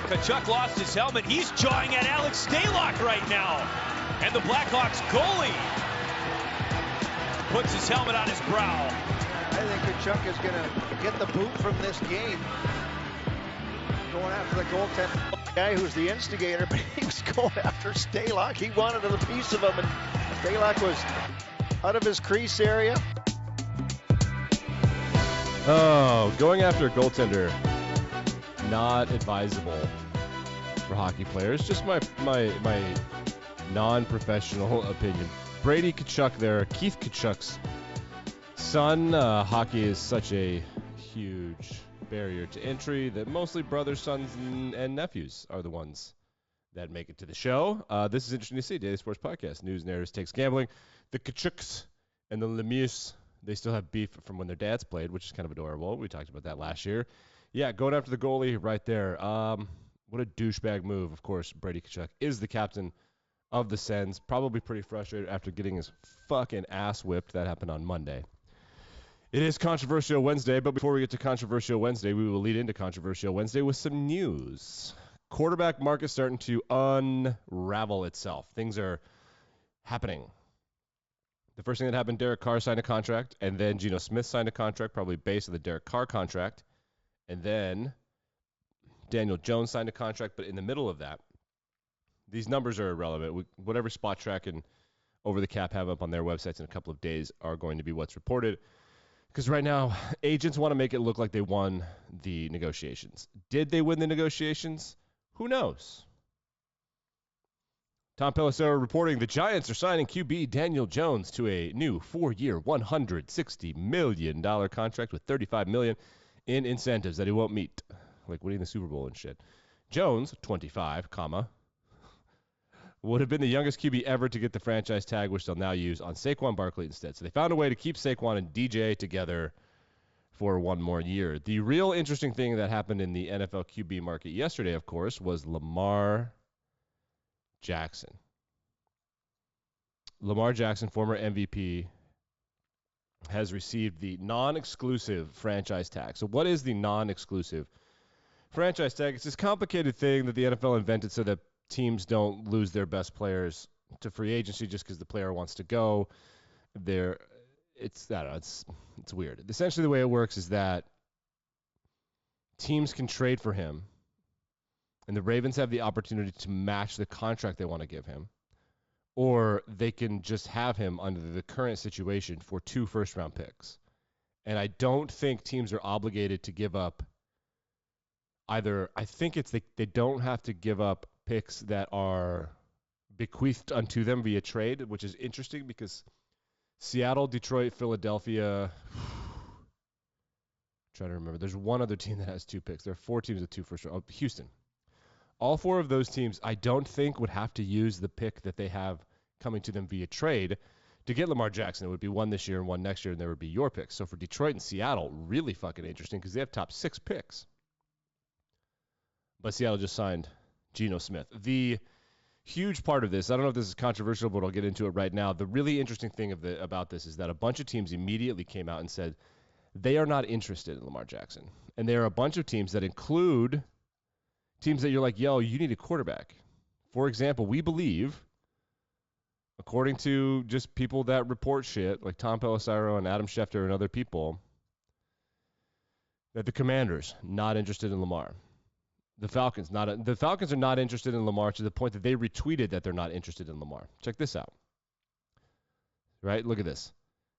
Tkachuk lost his helmet. He's jawing at Alex Stalock right now. And the Blackhawks goalie puts his helmet on his brow. I think Tkachuk is going to get the boot from this game. Going after the goaltender guy who's the instigator, but he was going after Stalock. He wanted a piece of him, and Stalock was out of his crease area. Oh, going after a goaltender, not advisable for hockey players. Just my non-professional opinion. Brady Tkachuk there, Keith Tkachuk's son. Hockey is such a huge barrier to entry that mostly brothers, sons, and nephews are the ones that make it to the show. This is interesting to see. Daily Sports Podcast, news, narratives, takes, gambling. The Tkachuks and the Lemieux, they still have beef from when their dads played, which is kind of adorable. We talked about that last year. Yeah, going after the goalie right there. What a douchebag move. Of course, Brady Tkachuk is the captain of the Sens. Probably pretty frustrated after getting his fucking ass whipped. That happened on Monday. It is Controversial Wednesday, but before we get to Controversial Wednesday, we will lead into Controversial Wednesday with some news. Quarterback market starting to unravel itself. Things are happening. The first thing that happened, Derek Carr signed a contract, and then Geno Smith signed a contract, probably based on the Derek Carr contract, and then Daniel Jones signed a contract, but in the middle of that, these numbers are irrelevant. Whatever Spot Track and Over the Cap have up on their websites in a couple of days are going to be what's reported. Because right now, agents want to make it look like they won the negotiations. Did they win the negotiations? Who knows? Tom Pelissero reporting the Giants are signing QB Daniel Jones to a new 4-year, $160 million contract with $35 million in incentives that he won't meet, like winning the Super Bowl and shit. Jones, 25, would have been the youngest QB ever to get the franchise tag, which they'll now use on Saquon Barkley instead. So they found a way to keep Saquon and DJ together for one more year. The real interesting thing that happened in the NFL QB market yesterday, of course, was Lamar Jackson. Lamar Jackson, former MVP, has received the non-exclusive franchise tag. So what is the non-exclusive franchise tag? It's this complicated thing that the NFL invented so that teams don't lose their best players to free agency just because the player wants to go. It's weird. Essentially, the way it works is that teams can trade for him, and the Ravens have the opportunity to match the contract they want to give him, or they can just have him under the current situation for 2 first-round picks. And I don't think teams are obligated to give up either. I think it's they don't have to give up picks that are bequeathed unto them via trade, which is interesting because Seattle, Detroit, Philadelphia, trying to remember. There's one other team that has 2 picks. There are 4 teams with 2 first round. Oh, Houston. All 4 of those teams, I don't think, would have to use the pick that they have coming to them via trade to get Lamar Jackson. It would be 1 this year and 1 next year, and there would be your picks. So for Detroit and Seattle, really fucking interesting because they have top 6 picks. But Seattle just signed Geno Smith. The huge part of this, I don't know if this is controversial, but I'll get into it right now. The really interesting thing about this is that a bunch of teams immediately came out and said they are not interested in Lamar Jackson. And there are a bunch of teams that include teams that you're like, yo, you need a quarterback. For example, we believe, according to just people that report shit, like Tom Pelissero and Adam Schefter and other people, that the Commanders not interested in Lamar. The Falcons are not interested in Lamar to the point that they retweeted that they're not interested in Lamar. Check this out. Right? Look at this.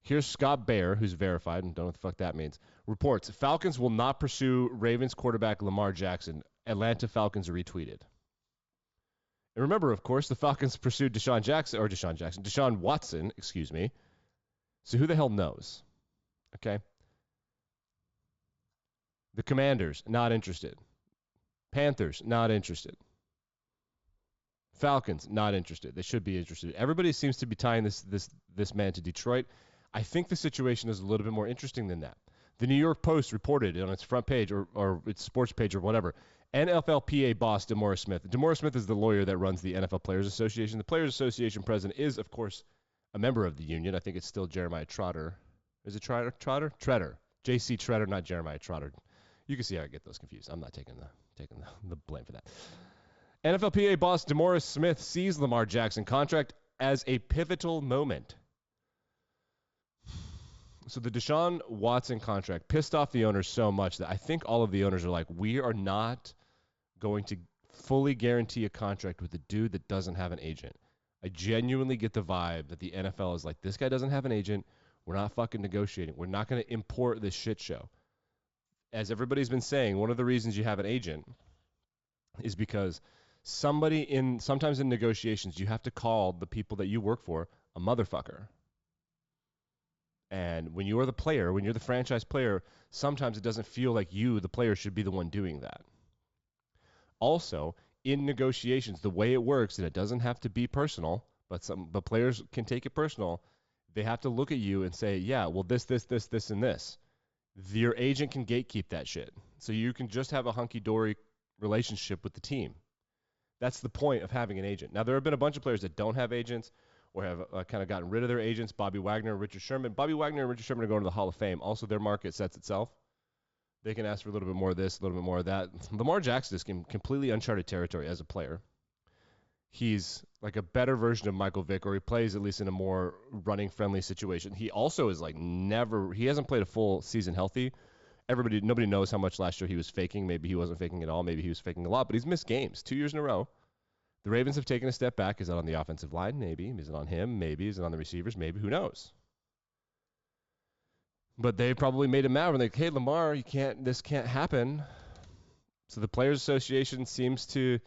Here's Scott Bair, who's verified, and don't know what the fuck that means. Reports, Falcons will not pursue Ravens quarterback Lamar Jackson. Atlanta Falcons are retweeted. And remember, of course, the Falcons pursued Deshaun Watson, excuse me. So who the hell knows? Okay. The Commanders, not interested. Panthers, not interested. Falcons, not interested. They should be interested. Everybody seems to be tying this man to Detroit. I think the situation is a little bit more interesting than that. The New York Post reported on its front page or its sports page or whatever, NFLPA boss DeMaurice Smith. DeMaurice Smith is the lawyer that runs the NFL Players Association. The Players Association president is, of course, a member of the union. I think it's still Jeremiah Trotter. Is it Trotter? Treader. J.C. Treader, not Jeremiah Trotter. You can see how I get those confused. I'm not taking taking the blame for that. NFLPA boss DeMaurice Smith sees Lamar Jackson contract as a pivotal moment. So the Deshaun Watson contract pissed off the owners so much that I think all of the owners are like, we are not going to fully guarantee a contract with a dude that doesn't have an agent. I genuinely get the vibe that the NFL is like, this guy doesn't have an agent. We're not fucking negotiating. We're not going to import this shit show. As everybody's been saying, one of the reasons you have an agent is because sometimes in negotiations, you have to call the people that you work for a motherfucker. And when you're the player, when you're the franchise player, sometimes it doesn't feel like you, the player, should be the one doing that. Also, in negotiations, the way it works, and it doesn't have to be personal, but players can take it personal. They have to look at you and say, yeah, well, this, and this. Your agent can gatekeep that shit. So you can just have a hunky-dory relationship with the team. That's the point of having an agent. Now, there have been a bunch of players that don't have agents or have kind of gotten rid of their agents. Bobby Wagner, Richard Sherman. Bobby Wagner and Richard Sherman are going to the Hall of Fame. Also, their market sets itself. They can ask for a little bit more of this, a little bit more of that. Lamar Jackson is in completely uncharted territory as a player. He's like a better version of Michael Vick, or he plays at least in a more running-friendly situation. He also is he hasn't played a full season healthy. Nobody knows how much last year he was faking. Maybe he wasn't faking at all. Maybe he was faking a lot, but he's missed games 2 years in a row. The Ravens have taken a step back. Is that on the offensive line? Maybe. Is it on him? Maybe. Is it on the receivers? Maybe. Who knows? But they probably made him mad when they're like, hey, Lamar, this can't happen. So the Players Association seems to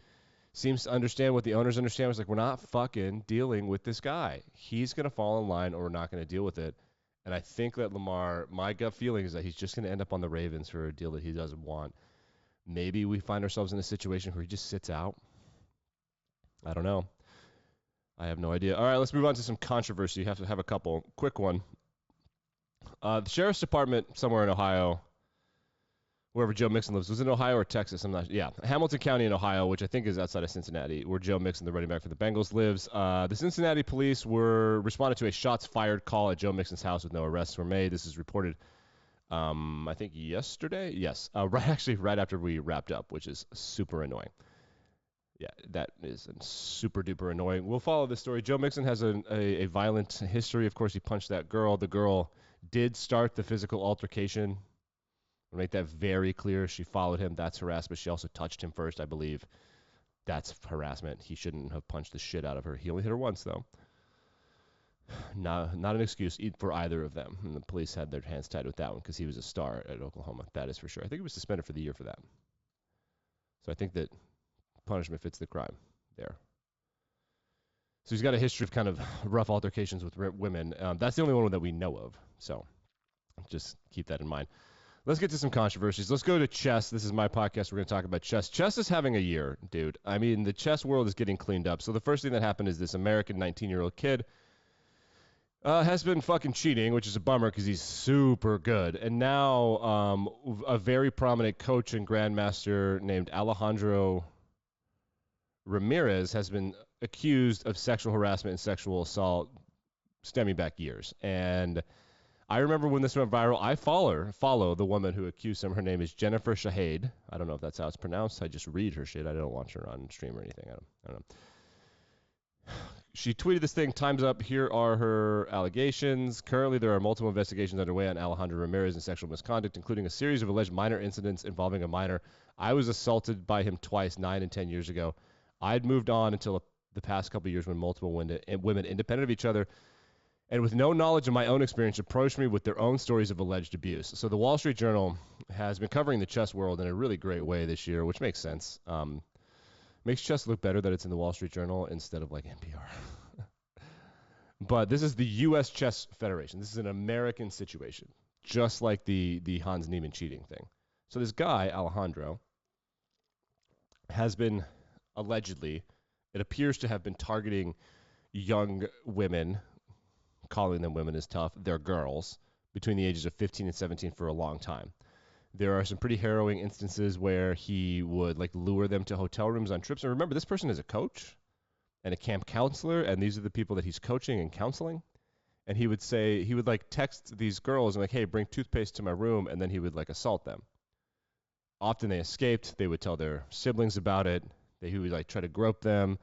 understand what the owners understand. It's like, we're not fucking dealing with this guy. He's going to fall in line or we're not going to deal with it. And I think that Lamar, my gut feeling is that he's just going to end up on the Ravens for a deal that he doesn't want. Maybe we find ourselves in a situation where he just sits out. I don't know. I have no idea. All right, let's move on to some controversy. You have to have a couple. Quick one. The Sheriff's Department somewhere in Ohio, wherever Joe Mixon lives, was it in Ohio or Texas? I'm not. Yeah, Hamilton County in Ohio, which I think is outside of Cincinnati, where Joe Mixon, the running back for the Bengals, lives. The Cincinnati police responded to a shots fired call at Joe Mixon's house with no arrests were made. This is reported, I think yesterday. Yes, right after we wrapped up, which is super annoying. Yeah, that is super duper annoying. We'll follow this story. Joe Mixon has a violent history. Of course, he punched that girl. The girl did start the physical altercation. I'll make that very clear. She followed him. That's harassment. She also touched him first, I believe. That's harassment. He shouldn't have punched the shit out of her. He only hit her once, though. Not an excuse for either of them. And the police had their hands tied with that one because he was a star at Oklahoma. That is for sure. I think he was suspended for the year for that. So I think that punishment fits the crime there. So he's got a history of kind of rough altercations with women. That's the only one that we know of. So just keep that in mind. Let's get to some controversies. Let's go to chess. This is my podcast. We're going to talk about chess. Chess is having a year, dude. I mean, the chess world is getting cleaned up. So the first thing that happened is this American 19-year-old kid has been fucking cheating, which is a bummer because he's super good. And now a very prominent coach and grandmaster named Alejandro Ramirez has been accused of sexual harassment and sexual assault stemming back years. And I remember when this went viral, I follow the woman who accused him. Her name is Jennifer Shahade. I don't know if that's how it's pronounced. I just read her shit. I don't watch her on stream or anything. I don't know. She tweeted this thing, time's up. Here are her allegations. Currently, there are multiple investigations underway on Alejandro Ramirez and sexual misconduct, including a series of alleged minor incidents involving a minor. I was assaulted by him twice, 9 and 10 years ago. I'd moved on until the past couple of years when multiple women, independent of each other, and with no knowledge of my own experience, approached me with their own stories of alleged abuse. So the Wall Street Journal has been covering the chess world in a really great way this year, which makes sense. Makes chess look better that it's in the Wall Street Journal instead of like NPR. But this is the U.S. Chess Federation. This is an American situation, just like the Hans Niemann cheating thing. So this guy, Alejandro, has been allegedly, it appears to have been targeting young women, calling them women is tough, they're girls, between the ages of 15 and 17 for a long time. There are some pretty harrowing instances where he would like lure them to hotel rooms on trips. And remember, this person is a coach and a camp counselor, and these are the people that he's coaching and counseling. And he would like text these girls and like, hey, bring toothpaste to my room, and then he would like assault them. often they escaped. They would tell their siblings about it. He would like try to grope them.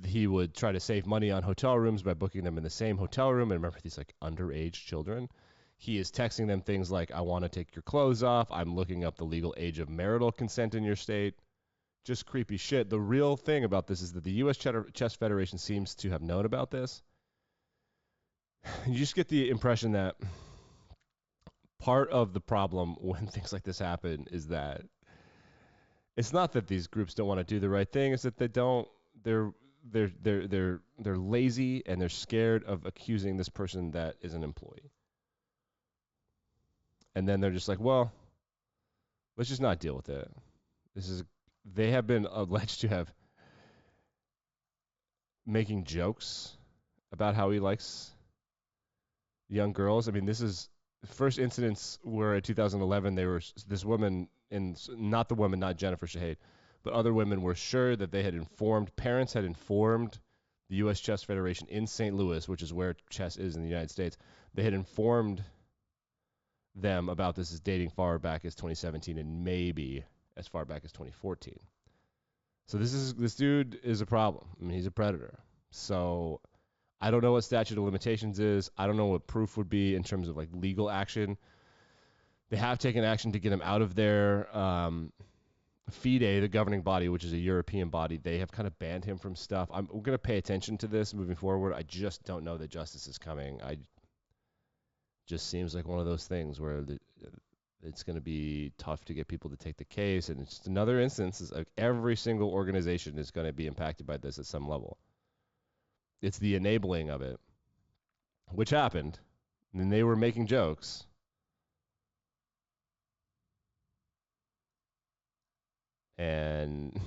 He would try to save money on hotel rooms by booking them in the same hotel room. And remember, these like underage children. He is texting them things like, I want to take your clothes off. I'm looking up the legal age of marital consent in your state. Just creepy shit. The real thing about this is that the U.S. Chess Federation seems to have known about this. You just get the impression that part of the problem when things like this happen is that it's not that these groups don't want to do the right thing. It's that they don't. They're lazy and they're scared of accusing this person that is an employee. And then they're just like, well, let's just not deal with it. They have been alleged to have making jokes about how he likes young girls. I mean, this is the first incidents were in 2011. They were this woman, not Jennifer Shahade, but other women were sure that parents had informed the U.S. Chess Federation in St. Louis, which is where chess is in the United States. They had informed them about this as dating far back as 2017 and maybe as far back as 2014. So this dude is a problem. I mean, he's a predator. So I don't know what statute of limitations is. I don't know what proof would be in terms of like legal action. They have taken action to get him out of their FIDE, the governing body, which is a European body. They have kind of banned him from stuff. We're going to pay attention to this moving forward. I just don't know that justice is coming. Just seems like one of those things where it's going to be tough to get people to take the case. And it's just another instance. Is like every single organization is going to be impacted by this at some level. It's the enabling of it, which happened. And they were making jokes. And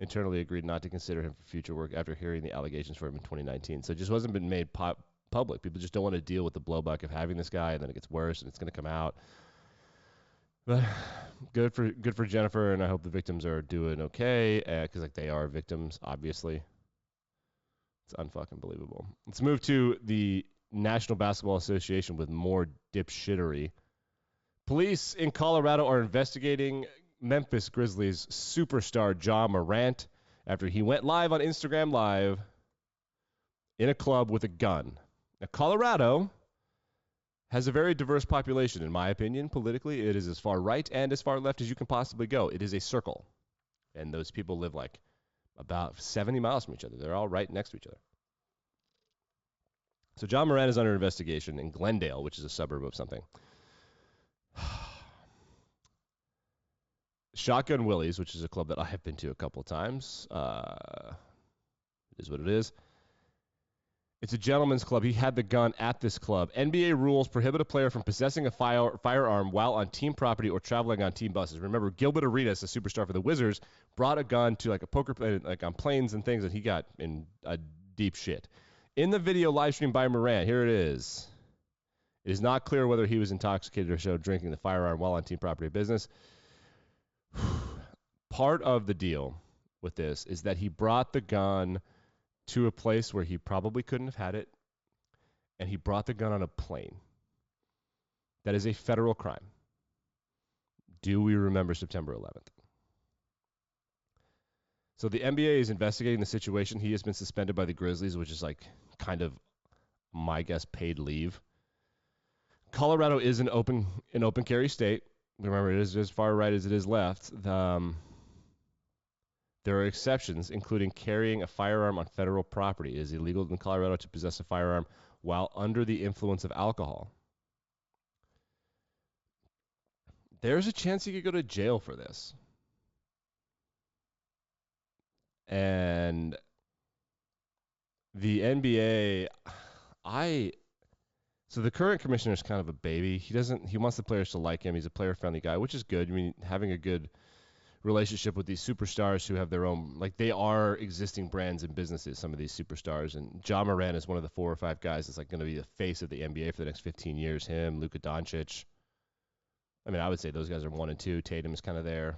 internally agreed not to consider him for future work after hearing the allegations for him in 2019. So it just wasn't been made public. People just don't want to deal with the blowback of having this guy, and then it gets worse, and it's going to come out. But good for Jennifer, and I hope the victims are doing okay, because like they are victims, obviously. It's unfucking believable. Let's move to the National Basketball Association with more dipshittery. Police in Colorado are investigating Memphis Grizzlies superstar Ja Morant after he went live on Instagram Live in a club with a gun. Now, Colorado has a very diverse population, in my opinion. Politically, it is as far right and as far left as you can possibly go. It is a circle, and those people live like about 70 miles from each other. They're all right next to each other. So Ja Morant is under investigation in Glendale, which is a suburb of something. Shotgun Willie's, which is a club that I have been to a couple of times. It is what it is. It's a gentleman's club. He had the gun at this club. NBA rules prohibit a player from possessing a firearm while on team property or traveling on team buses. Remember, Gilbert Arenas, a superstar for the Wizards, brought a gun to like a poker play, like on planes and things, and he got in a deep shit. In the video live streamed by Morant, here it is. It is not clear whether he was intoxicated or showed drinking the firearm while on team property or business. Part of the deal with this is that he brought the gun to a place where he probably couldn't have had it, and he brought the gun on a plane. That is a federal crime. Do we remember September 11th? So the NBA is investigating the situation. He has been suspended by the Grizzlies, which is like kind of, my guess, paid leave. Colorado is an open carry state. Remember, it is as far right as it is left. There are exceptions, including carrying a firearm on federal property. It is illegal in Colorado to possess a firearm while under the influence of alcohol. There's a chance you could go to jail for this. And the NBA, so the current commissioner is kind of a baby. He wants the players to like him. He's a player-friendly guy, which is good. I mean, having a good relationship with these superstars who have their own, like they are existing brands and businesses, some of these superstars. And Ja Morant is one of the 4 or 5 guys that's like going to be the face of the NBA for the next 15 years. Him, Luka Doncic. I mean, I would say those guys are 1 and 2. Tatum is kind of there.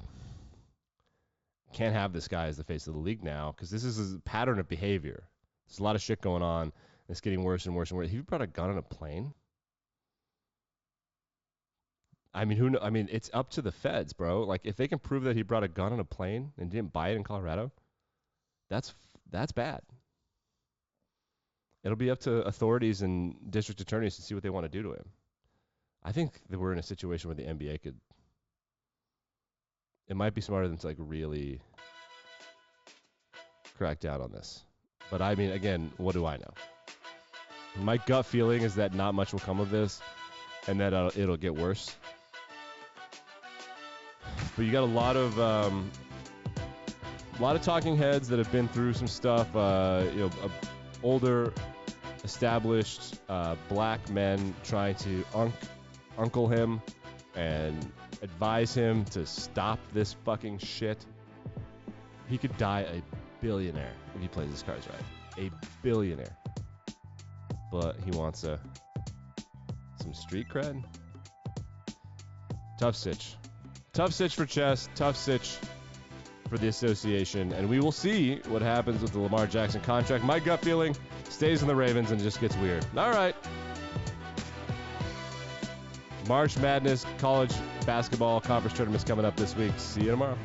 Can't have this guy as the face of the league now because this is a pattern of behavior. There's a lot of shit going on. It's getting worse and worse and worse. He brought a gun on a plane? I mean, I mean, it's up to the feds, bro. Like, if they can prove that he brought a gun on a plane and didn't buy it in Colorado, that's bad. It'll be up to authorities and district attorneys to see what they want to do to him. I think that we're in a situation where the NBA could. It might be smarter than to like really crack down on this. But I mean, again, what do I know? My gut feeling is that not much will come of this, and that it'll get worse. But you got a lot of talking heads that have been through some stuff. Older, established black men trying to uncle him and advise him to stop this fucking shit. He could die a billionaire if he plays his cards right. A billionaire. But he wants some street cred. Tough sitch. Tough sitch for chess. Tough sitch for the association. And we will see what happens with the Lamar Jackson contract. My gut feeling stays in the Ravens and it just gets weird. All right. March Madness college basketball conference tournaments coming up this week. See you tomorrow.